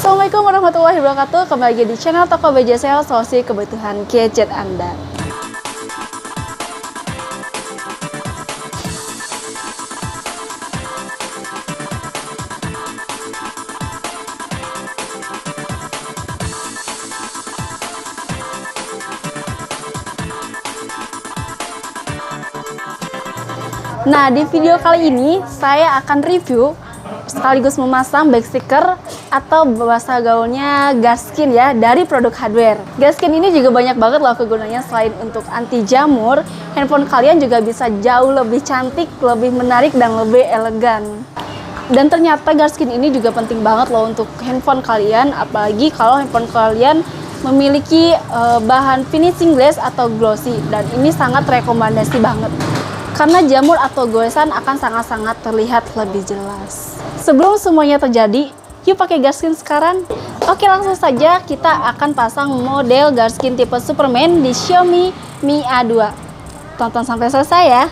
Assalamualaikum warahmatullahi wabarakatuh. Kembali lagi di channel Toko Baju Sale, solusi kebutuhan gadget Anda. Nah, di video kali ini saya akan review sekaligus memasang back sticker atau bahasa gaulnya Garskin ya, dari produk hardware. Garskin ini juga banyak banget loh kegunaannya. Selain untuk anti jamur, handphone kalian juga bisa jauh lebih cantik, lebih menarik, dan lebih elegan. Dan ternyata Garskin ini juga penting banget loh untuk handphone kalian, apalagi kalau handphone kalian memiliki bahan finishing glass atau glossy, dan ini sangat rekomendasi banget. Karena jamur atau goresan akan sangat-sangat terlihat lebih jelas. Sebelum semuanya terjadi, yuk pakai Garskin sekarang. Oke, langsung saja kita akan pasang model Garskin tipe Superman di Xiaomi Mi A2. Tonton sampai selesai ya.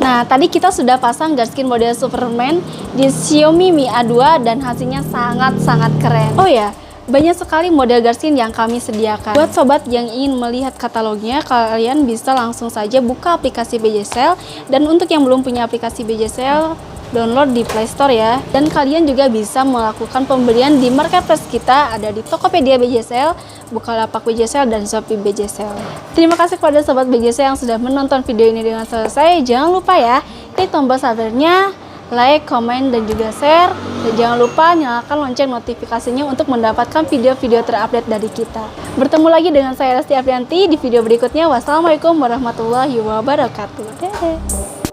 Nah, tadi kita sudah pasang Garskin model Superman di Xiaomi Mi A2 dan hasilnya sangat-sangat keren. Oh ya, banyak sekali model Garskin yang kami sediakan. Buat sobat yang ingin melihat katalognya, kalian bisa langsung saja buka aplikasi BJ Sale. Dan untuk yang belum punya aplikasi BJ Sale, download di Play Store ya. Dan kalian juga bisa melakukan pembelian di marketplace kita, ada di Tokopedia BJ Sale, Bukalapak BJ Sale, dan Shopee BJ Sale. Terima kasih kepada sobat BJ Sale yang sudah menonton video ini dengan selesai. Jangan lupa ya, klik tombol subscribe-nya, like, komen, dan juga share. Dan jangan lupa nyalakan lonceng notifikasinya untuk mendapatkan video-video terupdate dari kita. Bertemu lagi dengan saya Resti Aprianti di video berikutnya. Wassalamualaikum warahmatullahi wabarakatuh. Dadah.